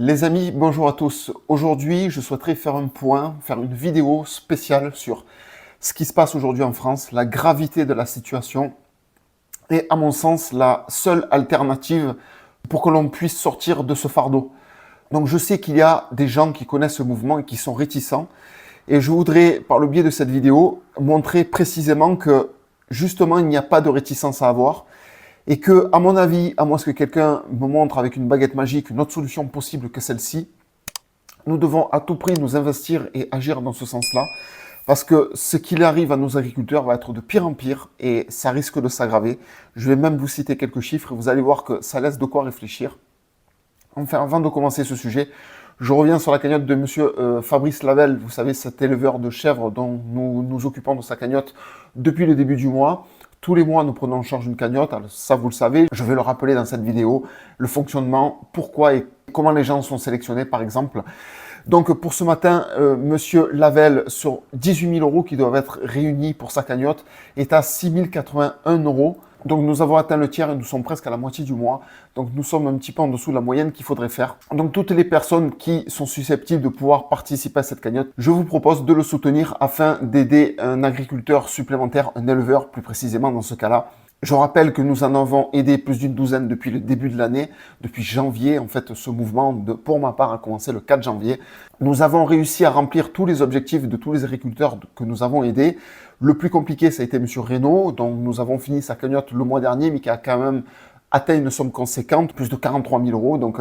Les amis, bonjour à tous. Aujourd'hui, je souhaiterais faire un point, faire une vidéo spéciale sur ce qui se passe aujourd'hui en France, la gravité de la situation et à mon sens, la seule alternative pour que l'on puisse sortir de ce fardeau. Donc je sais qu'il y a des gens qui connaissent ce mouvement et qui sont réticents et je voudrais, par le biais de cette vidéo, montrer précisément que justement, il n'y a pas de réticence à avoir. Et que, à mon avis, à moins que quelqu'un me montre avec une baguette magique une autre solution possible que celle-ci, nous devons à tout prix nous investir et agir dans ce sens-là, parce que ce qu'il arrive à nos agriculteurs va être de pire en pire et ça risque de s'aggraver. Je vais même vous citer quelques chiffres et vous allez voir que ça laisse de quoi réfléchir. Enfin, avant de commencer ce sujet, je reviens sur la cagnotte de monsieur Fabrice Lavelle, vous savez, cet éleveur de chèvres dont nous nous occupons de sa cagnotte depuis le début du mois. Tous les mois, nous prenons en charge une cagnotte, alors ça vous le savez, je vais le rappeler dans cette vidéo, le fonctionnement, pourquoi et comment les gens sont sélectionnés par exemple. Donc pour ce matin, monsieur Lavelle, sur 18 000 euros qui doivent être réunis pour sa cagnotte, est à 6 081 euros. Donc nous avons atteint le tiers et nous sommes presque à la moitié du mois. Donc nous sommes un petit peu en dessous de la moyenne qu'il faudrait faire. Donc toutes les personnes qui sont susceptibles de pouvoir participer à cette cagnotte, je vous propose de le soutenir afin d'aider un agriculteur supplémentaire, un éleveur plus précisément dans ce cas-là. Je rappelle que nous en avons aidé plus d'une douzaine depuis le début de l'année, depuis janvier. En fait, ce mouvement, pour ma part, a commencé le 4 janvier. Nous avons réussi à remplir tous les objectifs de tous les agriculteurs que nous avons aidés. Le plus compliqué, ça a été M. Reynaud, dont nous avons fini sa cagnotte le mois dernier, mais qui a quand même atteint une somme conséquente, plus de 43 000 euros. Donc,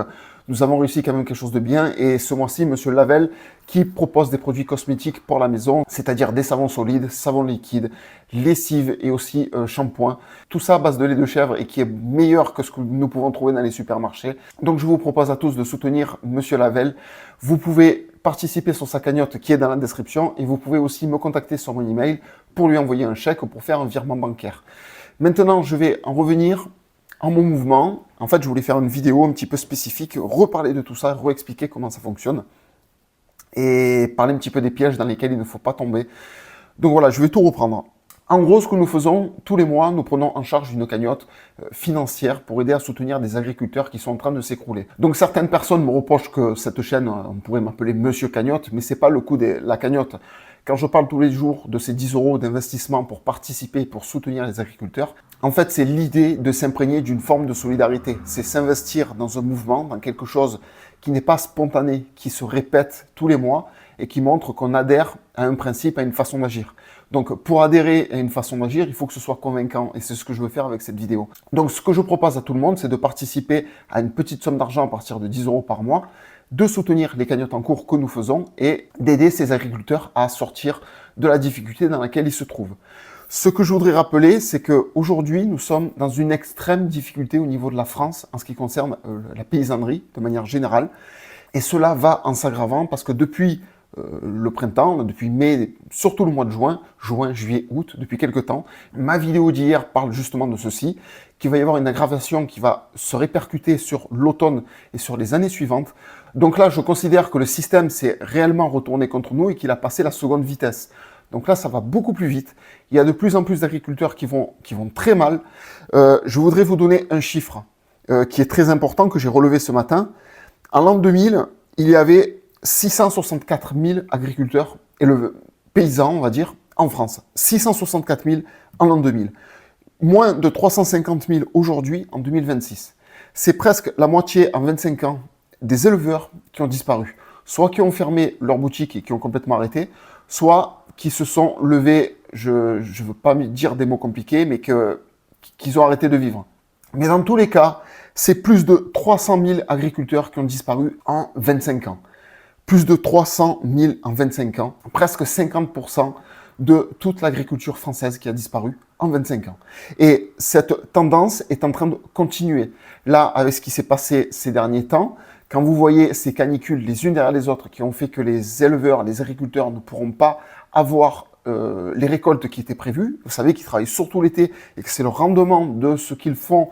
nous avons réussi quand même quelque chose de bien. Et ce mois-ci, M. Lavelle, qui propose des produits cosmétiques pour la maison, c'est-à-dire des savons solides, savons liquides, lessive et aussi shampoing. Tout ça à base de lait de chèvre et qui est meilleur que ce que nous pouvons trouver dans les supermarchés. Donc, je vous propose à tous de soutenir M. Lavelle. Vous pouvez participer sur sa cagnotte qui est dans la description et vous pouvez aussi me contacter sur mon email pour lui envoyer un chèque ou pour faire un virement bancaire. Maintenant, je vais en revenir à mon mouvement. En fait, je voulais faire une vidéo un petit peu spécifique, reparler de tout ça, réexpliquer comment ça fonctionne et parler un petit peu des pièges dans lesquels il ne faut pas tomber. Donc voilà, je vais tout reprendre. En gros, ce que nous faisons, tous les mois, nous prenons en charge une cagnotte financière pour aider à soutenir des agriculteurs qui sont en train de s'écrouler. Donc certaines personnes me reprochent que cette chaîne, on pourrait m'appeler Monsieur Cagnotte, mais c'est pas le coup de la cagnotte. Quand je parle tous les jours de ces 10 euros d'investissement pour participer, pour soutenir les agriculteurs, en fait, c'est l'idée de s'imprégner d'une forme de solidarité. C'est s'investir dans un mouvement, dans quelque chose qui n'est pas spontané, qui se répète tous les mois et qui montre qu'on adhère à un principe, à une façon d'agir. Donc, pour adhérer à une façon d'agir, il faut que ce soit convaincant et c'est ce que je veux faire avec cette vidéo. Donc, ce que je propose à tout le monde, c'est de participer à une petite somme d'argent à partir de 10 euros par mois, de soutenir les cagnottes en cours que nous faisons et d'aider ces agriculteurs à sortir de la difficulté dans laquelle ils se trouvent. Ce que je voudrais rappeler, c'est qu'aujourd'hui, nous sommes dans une extrême difficulté au niveau de la France en ce qui concerne la paysannerie de manière générale. Et cela va en s'aggravant parce que depuis le printemps, depuis mai, surtout le mois de juin, juillet, août, depuis quelques temps, ma vidéo d'hier parle justement de ceci, qu'il va y avoir une aggravation qui va se répercuter sur l'automne et sur les années suivantes. Donc là, je considère que le système s'est réellement retourné contre nous et qu'il a passé la seconde vitesse. Donc là, ça va beaucoup plus vite. Il y a de plus en plus d'agriculteurs qui vont très mal. Je voudrais vous donner un chiffre qui est très important que j'ai relevé ce matin. En l'an 2000, il y avait 664 000 agriculteurs, paysans, on va dire, en France. 664 000 en l'an 2000. Moins de 350 000 aujourd'hui, en 2026. C'est presque la moitié en 25 ans des éleveurs qui ont disparu. Soit qui ont fermé leur boutique et qui ont complètement arrêté, soit qui se sont levés, je ne veux pas dire des mots compliqués, mais qu'ils ont arrêté de vivre. Mais dans tous les cas, c'est plus de 300 000 agriculteurs qui ont disparu en 25 ans. Plus de 300 000 en 25 ans, presque 50% de toute l'agriculture française qui a disparu en 25 ans. Et cette tendance est en train de continuer. Là, avec ce qui s'est passé ces derniers temps, quand vous voyez ces canicules les unes derrière les autres qui ont fait que les éleveurs, les agriculteurs ne pourront pas avoir les récoltes qui étaient prévues, vous savez qu'ils travaillent surtout l'été et que c'est le rendement de ce qu'ils font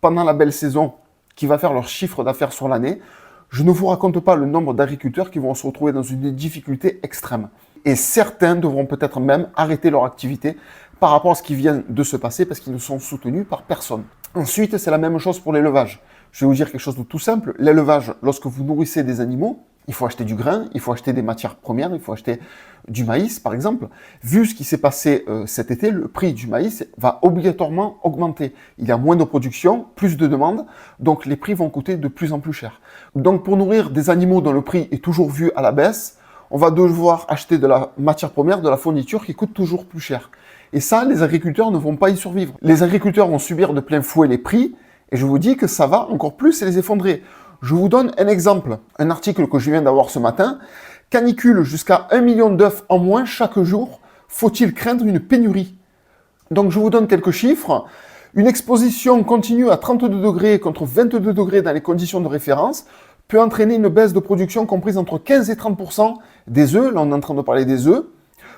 pendant la belle saison qui va faire leur chiffre d'affaires sur l'année, je ne vous raconte pas le nombre d'agriculteurs qui vont se retrouver dans une difficulté extrême. Et certains devront peut-être même arrêter leur activité par rapport à ce qui vient de se passer parce qu'ils ne sont soutenus par personne. Ensuite, c'est la même chose pour l'élevage. Je vais vous dire quelque chose de tout simple. L'élevage, lorsque vous nourrissez des animaux, il faut acheter du grain, il faut acheter des matières premières, il faut acheter du maïs, par exemple. Vu ce qui s'est passé cet été, le prix du maïs va obligatoirement augmenter. Il y a moins de production, plus de demandes, donc les prix vont coûter de plus en plus cher. Donc pour nourrir des animaux dont le prix est toujours vu à la baisse, on va devoir acheter de la matière première, de la fourniture qui coûte toujours plus cher. Et ça, les agriculteurs ne vont pas y survivre. Les agriculteurs vont subir de plein fouet les prix, et je vous dis que ça va encore plus les effondrer. Je vous donne un exemple, un article que je viens d'avoir ce matin. Canicule jusqu'à 1 million d'œufs en moins chaque jour. Faut-il craindre une pénurie? Donc je vous donne quelques chiffres. Une exposition continue à 32 degrés contre 22 degrés dans les conditions de référence peut entraîner une baisse de production comprise entre 15 et 30% des œufs. Là, on est en train de parler des œufs.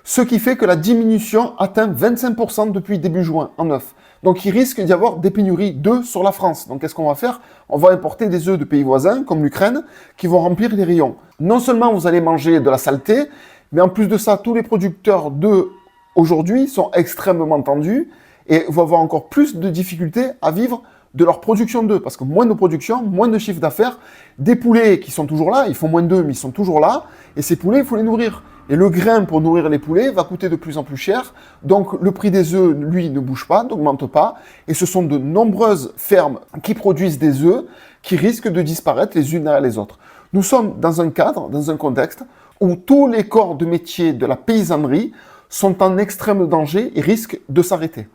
Ce qui fait que la diminution atteint 25% depuis début juin en œufs. Donc il risque d'y avoir des pénuries d'œufs sur la France. Donc qu'est-ce qu'on va faire? On va importer des œufs de pays voisins, comme l'Ukraine, qui vont remplir les rayons. Non seulement vous allez manger de la saleté, mais en plus de ça, tous les producteurs d'œufs aujourd'hui sont extrêmement tendus et vont avoir encore plus de difficultés à vivre de leur production d'œufs, parce que moins de production, moins de chiffre d'affaires, des poulets qui sont toujours là, ils font moins d'œufs, mais ils sont toujours là, et ces poulets, il faut les nourrir. Et le grain pour nourrir les poulets va coûter de plus en plus cher, donc le prix des œufs, lui, ne bouge pas, n'augmente pas, et ce sont de nombreuses fermes qui produisent des œufs qui risquent de disparaître les unes derrière les autres. Nous sommes dans un cadre, dans un contexte, où tous les corps de métier de la paysannerie sont en extrême danger et risquent de s'arrêter.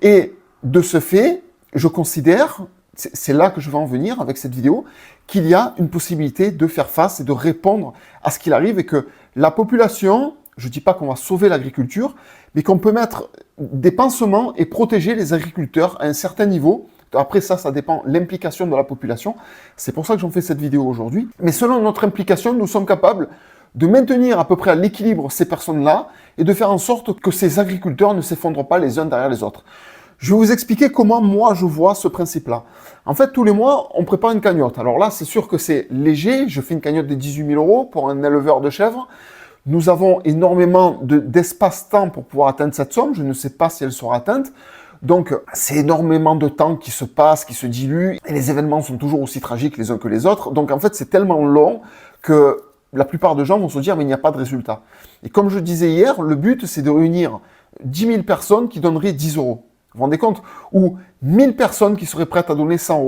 Et de ce fait, je considère, c'est là que je vais en venir avec cette vidéo, qu'il y a une possibilité de faire face et de répondre à ce qu'il arrive et que la population, je ne dis pas qu'on va sauver l'agriculture, mais qu'on peut mettre des pansements et protéger les agriculteurs à un certain niveau. Après ça dépend de l'implication de la population. C'est pour ça que j'en fais cette vidéo aujourd'hui. Mais selon notre implication, nous sommes capables de maintenir à peu près à l'équilibre ces personnes-là et de faire en sorte que ces agriculteurs ne s'effondrent pas les uns derrière les autres. Je vais vous expliquer comment moi je vois ce principe-là. En fait, tous les mois, on prépare une cagnotte. Alors là, c'est sûr que c'est léger. Je fais une cagnotte de 18 000 € pour un éleveur de chèvres. Nous avons énormément d'espace-temps pour pouvoir atteindre cette somme. Je ne sais pas si elle sera atteinte. Donc, c'est énormément de temps qui se passe, qui se dilue. Et les événements sont toujours aussi tragiques les uns que les autres. Donc, en fait, c'est tellement long que la plupart des gens vont se dire, mais il n'y a pas de résultat. Et comme je disais hier, le but, c'est de réunir 10 000 personnes qui donneraient 10 €. Vous vous rendez compte? Ou 1000 personnes qui seraient prêtes à donner 100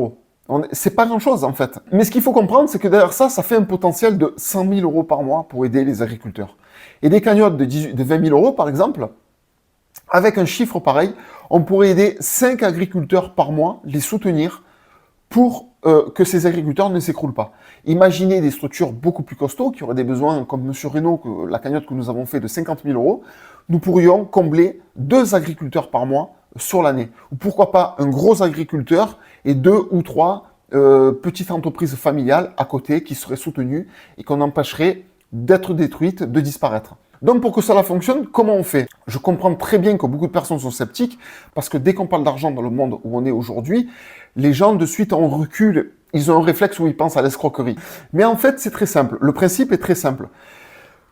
€. C'est pas grand-chose, en fait. Mais ce qu'il faut comprendre, c'est que derrière ça, ça fait un potentiel de 100 000 € par mois pour aider les agriculteurs. Et des cagnottes de 20 000 € par exemple, avec un chiffre pareil, on pourrait aider 5 agriculteurs par mois, les soutenir pour que ces agriculteurs ne s'écroulent pas. Imaginez des structures beaucoup plus costauds qui auraient des besoins, comme M. Reynaud, la cagnotte que nous avons fait de 50 000 €, nous pourrions combler 2 agriculteurs par mois sur l'année. Ou pourquoi pas un gros agriculteur et 2 ou 3 petites entreprises familiales à côté qui seraient soutenues et qu'on empêcherait d'être détruites, de disparaître. Donc pour que cela fonctionne, comment on fait? Je comprends très bien que beaucoup de personnes sont sceptiques parce que dès qu'on parle d'argent dans le monde où on est aujourd'hui, les gens de suite en recul, ils ont un réflexe où ils pensent à l'escroquerie. Mais en fait, c'est très simple. Le principe est très simple.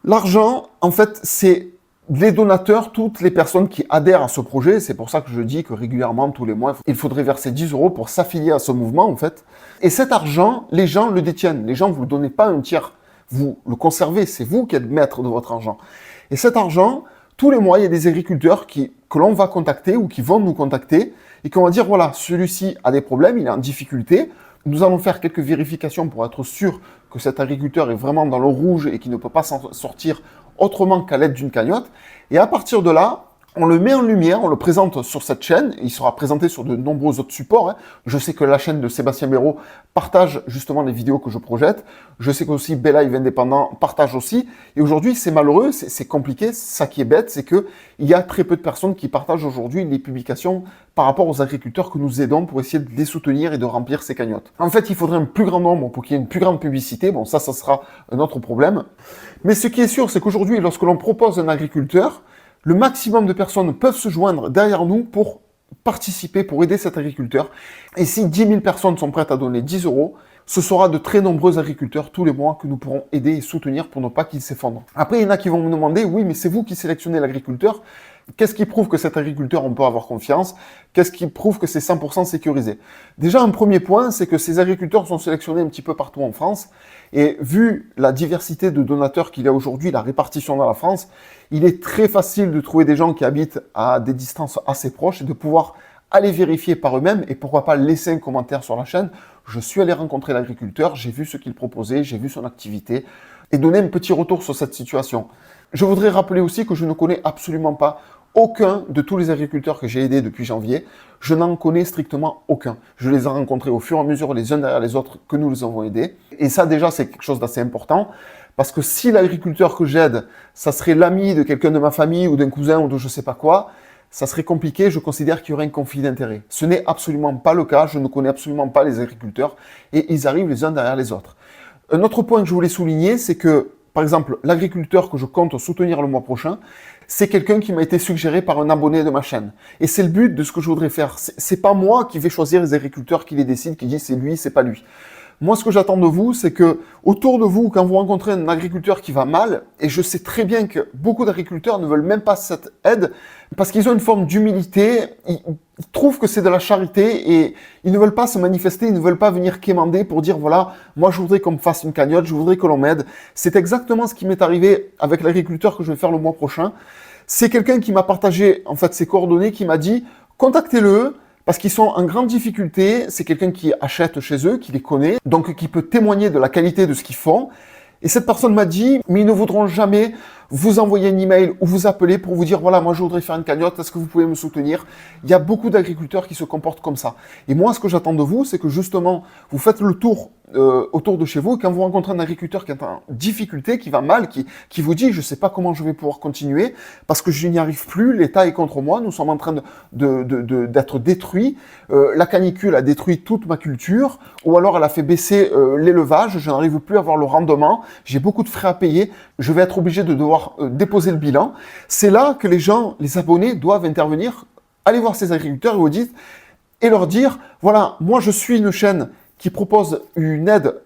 L'argent, en fait, c'est les donateurs, toutes les personnes qui adhèrent à ce projet. C'est pour ça que je dis que régulièrement, tous les mois, il faudrait verser 10 € pour s'affilier à ce mouvement, en fait. Et cet argent, les gens le détiennent. Les gens, vous ne le donnez pas un tiers. Vous le conservez, c'est vous qui êtes maître de votre argent. Et cet argent, tous les mois, il y a des agriculteurs que l'on va contacter ou qui vont nous contacter et qu'on va dire, voilà, celui-ci a des problèmes, il est en difficulté. Nous allons faire quelques vérifications pour être sûr que cet agriculteur est vraiment dans le rouge et qu'il ne peut pas s'en sortir autrement qu'à l'aide d'une cagnotte. Et à partir de là, on le met en lumière, on le présente sur cette chaîne, il sera présenté sur de nombreux autres supports. Je sais que la chaîne de Sébastien Béraud partage justement les vidéos que je projette. Je sais qu'aussi Belive Indépendant partage aussi. Et aujourd'hui, c'est malheureux, c'est compliqué. Ça qui est bête, c'est qu'il y a très peu de personnes qui partagent aujourd'hui les publications par rapport aux agriculteurs que nous aidons pour essayer de les soutenir et de remplir ces cagnottes. En fait, il faudrait un plus grand nombre pour qu'il y ait une plus grande publicité. Bon, ça sera un autre problème. Mais ce qui est sûr, c'est qu'aujourd'hui, lorsque l'on propose un agriculteur, le maximum de personnes peuvent se joindre derrière nous pour participer, pour aider cet agriculteur. Et si 10 000 personnes sont prêtes à donner 10 €, ce sera de très nombreux agriculteurs tous les mois que nous pourrons aider et soutenir pour ne pas qu'ils s'effondrent. Après, il y en a qui vont me demander, oui, mais c'est vous qui sélectionnez l'agriculteur. Qu'est-ce qui prouve que cet agriculteur, on peut avoir confiance? Qu'est-ce qui prouve que c'est 100% sécurisé? Déjà, un premier point, c'est que ces agriculteurs sont sélectionnés un petit peu partout en France. Et vu la diversité de donateurs qu'il y a aujourd'hui, la répartition dans la France, il est très facile de trouver des gens qui habitent à des distances assez proches et de pouvoir aller vérifier par eux-mêmes et pourquoi pas laisser un commentaire sur la chaîne. Je suis allé rencontrer l'agriculteur, j'ai vu ce qu'il proposait, j'ai vu son activité et donner un petit retour sur cette situation. Je voudrais rappeler aussi que je ne connais absolument pas aucun de tous les agriculteurs que j'ai aidés depuis janvier. Je n'en connais strictement aucun. Je les ai rencontrés au fur et à mesure les uns derrière les autres que nous les avons aidés. Et ça déjà c'est quelque chose d'assez important parce que si l'agriculteur que j'aide, ça serait l'ami de quelqu'un de ma famille ou d'un cousin ou de je sais pas quoi, ça serait compliqué, je considère qu'il y aurait un conflit d'intérêts. Ce n'est absolument pas le cas, je ne connais absolument pas les agriculteurs et ils arrivent les uns derrière les autres. Un autre point que je voulais souligner, c'est que, par exemple, l'agriculteur que je compte soutenir le mois prochain, c'est quelqu'un qui m'a été suggéré par un abonné de ma chaîne. Et c'est le but de ce que je voudrais faire. C'est pas moi qui vais choisir les agriculteurs qui les décident, qui disent c'est lui, c'est pas lui. Moi, ce que j'attends de vous, c'est que autour de vous, quand vous rencontrez un agriculteur qui va mal, et je sais très bien que beaucoup d'agriculteurs ne veulent même pas cette aide, parce qu'ils ont une forme d'humilité, ils trouvent que c'est de la charité, et ils ne veulent pas se manifester, ils ne veulent pas venir quémander pour dire, voilà, moi je voudrais qu'on me fasse une cagnotte, je voudrais que l'on m'aide. C'est exactement ce qui m'est arrivé avec l'agriculteur que je vais faire le mois prochain. C'est quelqu'un qui m'a partagé, en fait, ses coordonnées, qui m'a dit, contactez-le, parce qu'ils sont en grande difficulté, c'est quelqu'un qui achète chez eux, qui les connaît, donc qui peut témoigner de la qualité de ce qu'ils font. Et cette personne m'a dit, mais ils ne voudront jamais vous envoyer un email ou vous appeler pour vous dire, voilà, moi je voudrais faire une cagnotte, est-ce que vous pouvez me soutenir? Il y a beaucoup d'agriculteurs qui se comportent comme ça. Et moi, ce que j'attends de vous, c'est que justement, vous faites le tour autour de chez vous, et quand vous rencontrez un agriculteur qui est en difficulté, qui va mal, qui vous dit, je ne sais pas comment je vais pouvoir continuer, parce que je n'y arrive plus, l'État est contre moi, nous sommes en train d'être détruits, la canicule a détruit toute ma culture, ou alors elle a fait baisser l'élevage, je n'arrive plus à avoir le rendement, j'ai beaucoup de frais à payer, je vais être obligé de devoir déposer le bilan. C'est là que les gens, les abonnés, doivent intervenir, aller voir ces agriculteurs et vous dites, et leur dire, voilà, moi je suis une chaîne qui propose une aide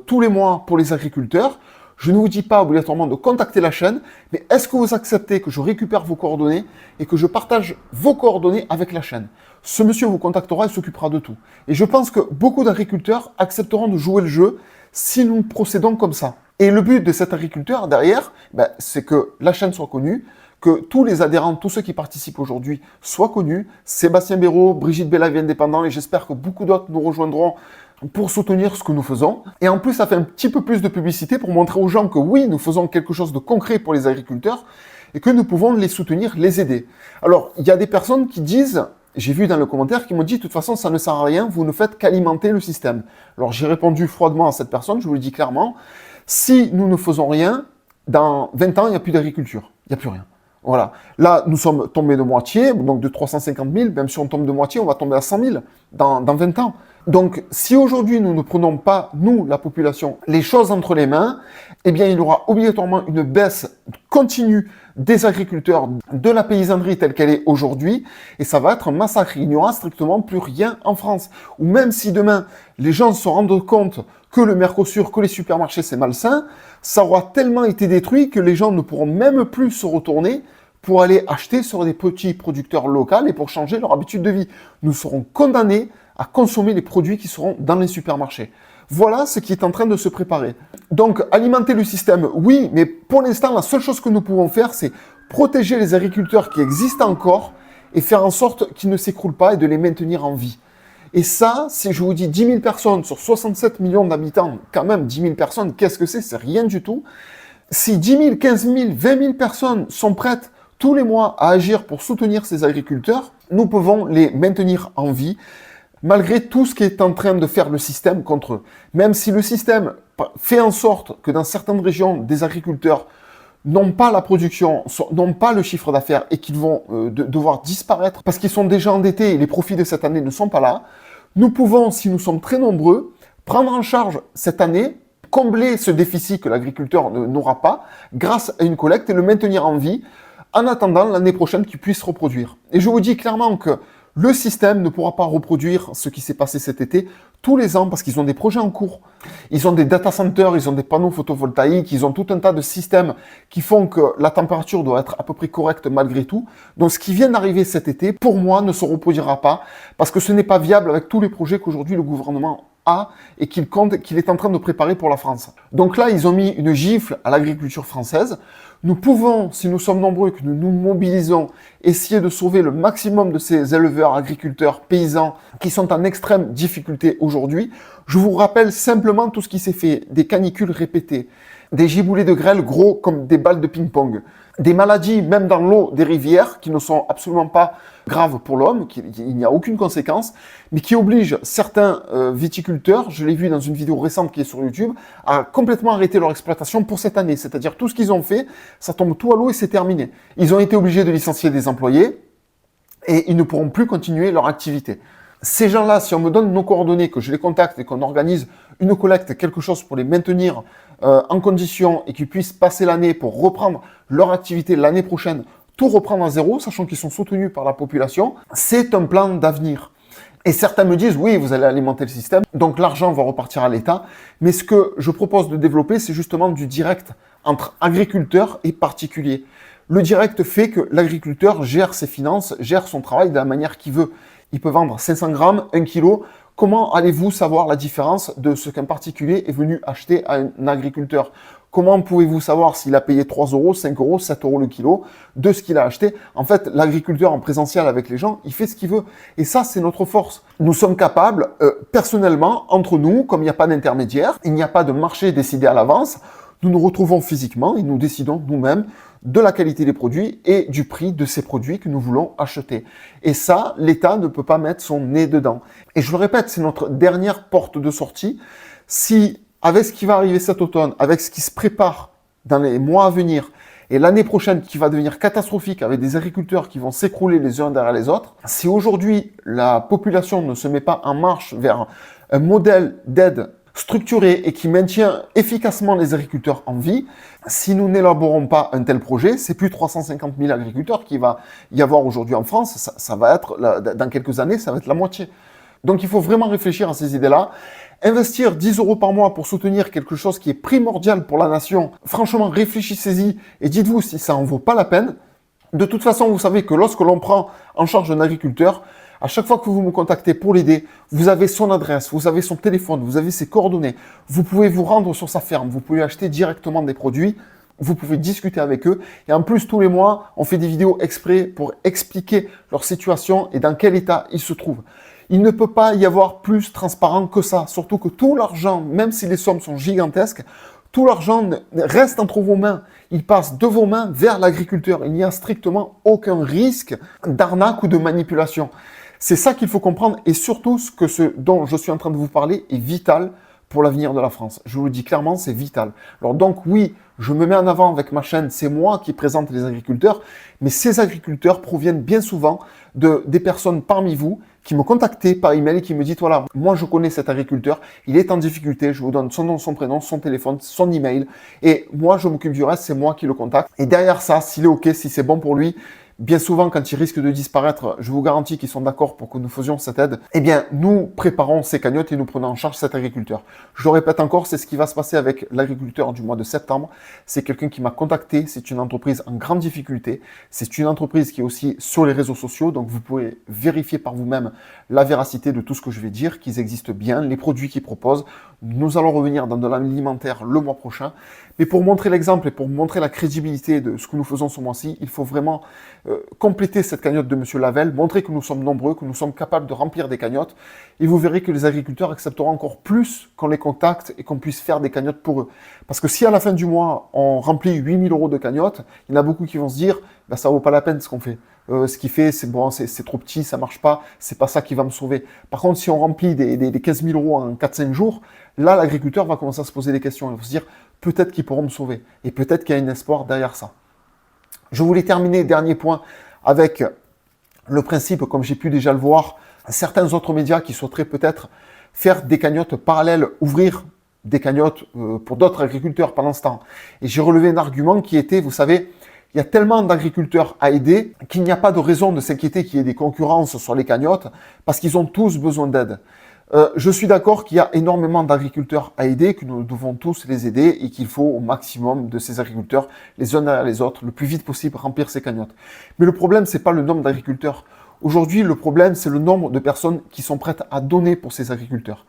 tous les mois pour les agriculteurs. Je ne vous dis pas obligatoirement de contacter la chaîne, mais est-ce que vous acceptez que je récupère vos coordonnées et que je partage vos coordonnées avec la chaîne? Ce monsieur vous contactera et s'occupera de tout. Et je pense que beaucoup d'agriculteurs accepteront de jouer le jeu si nous procédons comme ça. Et le but de cet agriculteur derrière, c'est que la chaîne soit connue, que tous les adhérents, tous ceux qui participent aujourd'hui soient connus. Sébastien Béraud, Brigitte Bella-Vie Indépendant, et j'espère que beaucoup d'autres nous rejoindront pour soutenir ce que nous faisons. Et en plus, ça fait un petit peu plus de publicité pour montrer aux gens que oui, nous faisons quelque chose de concret pour les agriculteurs et que nous pouvons les soutenir, les aider. Alors, il y a des personnes qui disent, j'ai vu dans le commentaire, qui m'ont dit, de toute façon, ça ne sert à rien, vous ne faites qu'alimenter le système. Alors, j'ai répondu froidement à cette personne, je vous le dis clairement, si nous ne faisons rien, dans 20 ans, il n'y a plus d'agriculture, il n'y a plus rien. Voilà. Là, nous sommes tombés de moitié, donc de 350 000, même si on tombe de moitié, on va tomber à 100 000 dans 20 ans. Donc, si aujourd'hui nous ne prenons pas, nous, la population, les choses entre les mains, eh bien, il y aura obligatoirement une baisse continue des agriculteurs, de la paysannerie telle qu'elle est aujourd'hui, et ça va être un massacre. Il n'y aura strictement plus rien en France. Ou même si demain, les gens se rendent compte que le Mercosur, que les supermarchés, c'est malsain, ça aura tellement été détruit que les gens ne pourront même plus se retourner pour aller acheter sur des petits producteurs locaux et pour changer leur habitude de vie. Nous serons condamnés à consommer les produits qui seront dans les supermarchés. Voilà ce qui est en train de se préparer. Donc, alimenter le système, oui, mais pour l'instant, la seule chose que nous pouvons faire, c'est protéger les agriculteurs qui existent encore et faire en sorte qu'ils ne s'écroulent pas et de les maintenir en vie. Et ça, si je vous dis 10 000 personnes sur 67 millions d'habitants, quand même 10 000 personnes, qu'est-ce que c'est? C'est rien du tout. Si 10 000, 15 000, 20 000 personnes sont prêtes tous les mois à agir pour soutenir ces agriculteurs, nous pouvons les maintenir en vie, malgré tout ce qui est en train de faire le système contre eux. Même si le système fait en sorte que dans certaines régions, des agriculteurs n'ont pas la production, n'ont pas le chiffre d'affaires et qu'ils vont devoir disparaître parce qu'ils sont déjà endettés et les profits de cette année ne sont pas là, nous pouvons, si nous sommes très nombreux, prendre en charge cette année, combler ce déficit que l'agriculteur n'aura pas grâce à une collecte et le maintenir en vie en attendant l'année prochaine qu'il puisse reproduire. Et je vous dis clairement que le système ne pourra pas reproduire ce qui s'est passé cet été tous les ans parce qu'ils ont des projets en cours. Ils ont des data centers, ils ont des panneaux photovoltaïques, ils ont tout un tas de systèmes qui font que la température doit être à peu près correcte malgré tout. Donc ce qui vient d'arriver cet été, pour moi, ne se reproduira pas parce que ce n'est pas viable avec tous les projets qu'aujourd'hui le gouvernement a et qu'il compte, qu'il est en train de préparer pour la France. Donc là, ils ont mis une gifle à l'agriculture française. Nous pouvons, si nous sommes nombreux, que nous nous mobilisons, essayer de sauver le maximum de ces éleveurs, agriculteurs, paysans qui sont en extrême difficulté aujourd'hui. Je vous rappelle simplement tout ce qui s'est fait. Des canicules répétées, des giboulées de grêle gros comme des balles de ping-pong, des maladies même dans l'eau des rivières qui ne sont absolument pas graves pour l'homme, il n'y a aucune conséquence, mais qui obligent certains viticulteurs, je l'ai vu dans une vidéo récente qui est sur YouTube, à complètement arrêter leur exploitation pour cette année. C'est-à-dire tout ce qu'ils ont fait, ça tombe tout à l'eau et c'est terminé. Ils ont été obligés de licencier des employés et ils ne pourront plus continuer leur activité. Ces gens-là, si on me donne nos coordonnées, que je les contacte et qu'on organise une collecte, quelque chose pour les maintenir en condition et qu'ils puissent passer l'année pour reprendre leur activité l'année prochaine, tout reprendre à zéro, sachant qu'ils sont soutenus par la population, c'est un plan d'avenir. Et certains me disent, oui, vous allez alimenter le système, donc l'argent va repartir à l'État. Mais ce que je propose de développer, c'est justement du direct entre agriculteurs et particuliers. Le direct fait que l'agriculteur gère ses finances, gère son travail de la manière qu'il veut. Il peut vendre 500 grammes, 1 kilo. Comment allez-vous savoir la différence de ce qu'un particulier est venu acheter à un agriculteur? Comment pouvez-vous savoir s'il a payé 3 euros, 5 euros, 7 euros le kilo de ce qu'il a acheté? En fait, l'agriculteur en présentiel avec les gens, il fait ce qu'il veut. Et ça, c'est notre force. Nous sommes capables, personnellement, entre nous, comme il n'y a pas d'intermédiaire, il n'y a pas de marché décidé à l'avance, nous nous retrouvons physiquement et nous décidons nous-mêmes de la qualité des produits et du prix de ces produits que nous voulons acheter. Et ça, l'État ne peut pas mettre son nez dedans. Et je le répète, c'est notre dernière porte de sortie. Si, avec ce qui va arriver cet automne, avec ce qui se prépare dans les mois à venir, et l'année prochaine qui va devenir catastrophique avec des agriculteurs qui vont s'écrouler les uns derrière les autres, si aujourd'hui la population ne se met pas en marche vers un modèle d'aide structuré et qui maintient efficacement les agriculteurs en vie, si nous n'élaborons pas un tel projet, c'est plus 350 000 agriculteurs qu'il va y avoir aujourd'hui en France, ça va être, dans quelques années, ça va être la moitié. Donc il faut vraiment réfléchir à ces idées-là. Investir 10 euros par mois pour soutenir quelque chose qui est primordial pour la nation, franchement, réfléchissez-y et dites-vous si ça en vaut pas la peine. De toute façon, vous savez que lorsque l'on prend en charge un agriculteur, à chaque fois que vous me contactez pour l'aider, vous avez son adresse, vous avez son téléphone, vous avez ses coordonnées. Vous pouvez vous rendre sur sa ferme, vous pouvez acheter directement des produits, vous pouvez discuter avec eux. Et en plus, tous les mois, on fait des vidéos exprès pour expliquer leur situation et dans quel état ils se trouvent. Il ne peut pas y avoir plus transparent que ça, surtout que tout l'argent, même si les sommes sont gigantesques, tout l'argent reste entre vos mains. Il passe de vos mains vers l'agriculteur. Il n'y a strictement aucun risque d'arnaque ou de manipulation. C'est ça qu'il faut comprendre et surtout ce dont je suis en train de vous parler est vital pour l'avenir de la France. Je vous le dis clairement, c'est vital. Alors donc oui, je me mets en avant avec ma chaîne, c'est moi qui présente les agriculteurs, mais ces agriculteurs proviennent bien souvent des personnes parmi vous qui me contactaient par email et qui me disent voilà, moi je connais cet agriculteur, il est en difficulté, je vous donne son nom, son prénom, son téléphone, son email et moi je m'occupe du reste, c'est moi qui le contacte. Et derrière ça, s'il est OK, si c'est bon pour lui, bien souvent, quand il risque de disparaître, je vous garantis qu'ils sont d'accord pour que nous faisions cette aide. Eh bien, nous préparons ces cagnottes et nous prenons en charge cet agriculteur. Je le répète encore, c'est ce qui va se passer avec l'agriculteur du mois de septembre. C'est quelqu'un qui m'a contacté, c'est une entreprise en grande difficulté. C'est une entreprise qui est aussi sur les réseaux sociaux, donc vous pouvez vérifier par vous-même la véracité de tout ce que je vais dire, qu'ils existent bien, les produits qu'ils proposent. Nous allons revenir dans de l'alimentaire le mois prochain. Mais pour montrer l'exemple et pour montrer la crédibilité de ce que nous faisons ce mois-ci, il faut vraiment compléter cette cagnotte de Monsieur Lavelle, montrer que nous sommes nombreux, que nous sommes capables de remplir des cagnottes. Et vous verrez que les agriculteurs accepteront encore plus qu'on les contacte et qu'on puisse faire des cagnottes pour eux. Parce que si à la fin du mois, on remplit 8 000 euros de cagnottes, il y en a beaucoup qui vont se dire bah, ça vaut pas la peine ce qu'on fait. Ce qu'il fait, c'est bon, c'est trop petit, ça marche pas, c'est pas ça qui va me sauver. Par contre, si on remplit des 15 000 euros en 4-5 jours, là, l'agriculteur va commencer à se poser des questions. Il va se dire, peut-être qu'ils pourront me sauver. Et peut-être qu'il y a un espoir derrière ça. Je voulais terminer, dernier point, avec le principe, comme j'ai pu déjà le voir, certains autres médias qui souhaiteraient peut-être faire des cagnottes parallèles, ouvrir des cagnottes pour d'autres agriculteurs pendant ce temps. Et j'ai relevé un argument qui était, vous savez, il y a tellement d'agriculteurs à aider qu'il n'y a pas de raison de s'inquiéter qu'il y ait des concurrences sur les cagnottes parce qu'ils ont tous besoin d'aide. Je suis d'accord qu'il y a énormément d'agriculteurs à aider, que nous devons tous les aider et qu'il faut au maximum de ces agriculteurs, les uns derrière les autres, le plus vite possible remplir ces cagnottes. Mais le problème, c'est pas le nombre d'agriculteurs. Aujourd'hui, le problème, c'est le nombre de personnes qui sont prêtes à donner pour ces agriculteurs.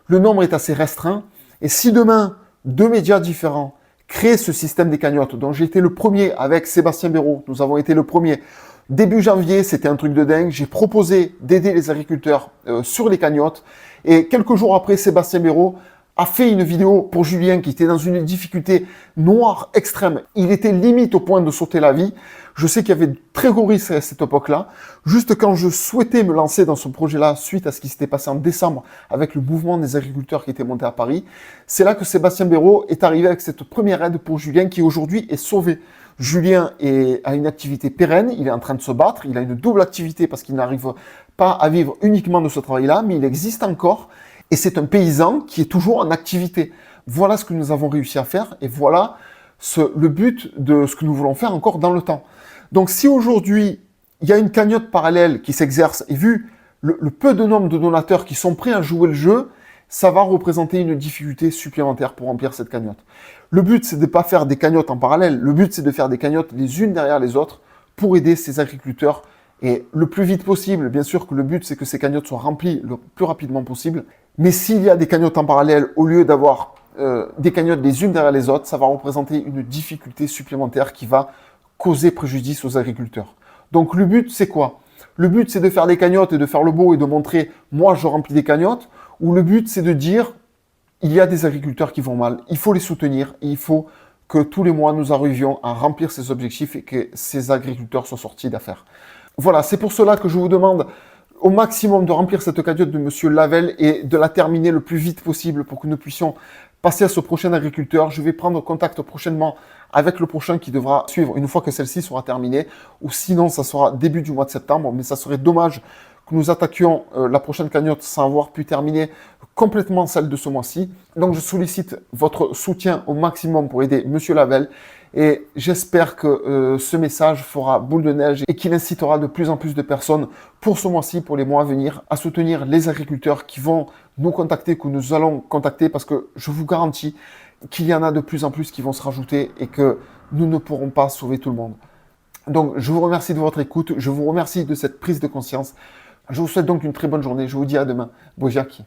Le nombre est assez restreint et si demain, deux médias différents créent ce système des cagnottes, dont j'ai été le premier avec Sébastien Béraud, nous avons été le premier. Début janvier, c'était un truc de dingue. J'ai proposé d'aider les agriculteurs sur les cagnottes. Et quelques jours après, Sébastien Béraud a fait une vidéo pour Julien qui était dans une difficulté noire extrême. Il était limite au point de sauter la vie. Je sais qu'il y avait de très gros risques à cette époque-là. Juste quand je souhaitais me lancer dans ce projet-là, suite à ce qui s'était passé en décembre avec le mouvement des agriculteurs qui était monté à Paris, c'est là que Sébastien Béraud est arrivé avec cette première aide pour Julien qui aujourd'hui est sauvé. Julien a une activité pérenne, il est en train de se battre, il a une double activité parce qu'il n'arrive pas à vivre uniquement de ce travail-là, mais il existe encore et c'est un paysan qui est toujours en activité. Voilà ce que nous avons réussi à faire et voilà le but de ce que nous voulons faire encore dans le temps. Donc si aujourd'hui il y a une cagnotte parallèle qui s'exerce et vu le peu de nombre de donateurs qui sont prêts à jouer le jeu, ça va représenter une difficulté supplémentaire pour remplir cette cagnotte. Le but, c'est de ne pas faire des cagnottes en parallèle. Le but, c'est de faire des cagnottes les unes derrière les autres pour aider ces agriculteurs et le plus vite possible. Bien sûr que le but, c'est que ces cagnottes soient remplies le plus rapidement possible. Mais s'il y a des cagnottes en parallèle, au lieu d'avoir des cagnottes les unes derrière les autres, ça va représenter une difficulté supplémentaire qui va causer préjudice aux agriculteurs. Donc le but, c'est quoi? Le but, c'est de faire des cagnottes et de faire le beau et de montrer « moi, je remplis des cagnottes » ou le but, c'est de dire il y a des agriculteurs qui vont mal, il faut les soutenir et il faut que tous les mois, nous arrivions à remplir ces objectifs et que ces agriculteurs soient sortis d'affaires. Voilà, c'est pour cela que je vous demande au maximum de remplir cette cagnotte de Monsieur Lavelle et de la terminer le plus vite possible pour que nous puissions passer à ce prochain agriculteur. Je vais prendre contact prochainement avec le prochain qui devra suivre une fois que celle-ci sera terminée ou sinon, ça sera début du mois de septembre, mais ça serait dommage que nous attaquions la prochaine cagnotte sans avoir pu terminer complètement celle de ce mois-ci. Donc je sollicite votre soutien au maximum pour aider Monsieur Lavelle et j'espère que ce message fera boule de neige et qu'il incitera de plus en plus de personnes pour ce mois-ci, pour les mois à venir, à soutenir les agriculteurs qui vont nous contacter, que nous allons contacter parce que je vous garantis qu'il y en a de plus en plus qui vont se rajouter et que nous ne pourrons pas sauver tout le monde. Donc je vous remercie de votre écoute, je vous remercie de cette prise de conscience. Je vous souhaite donc une très bonne journée. Je vous dis à demain. Bojack.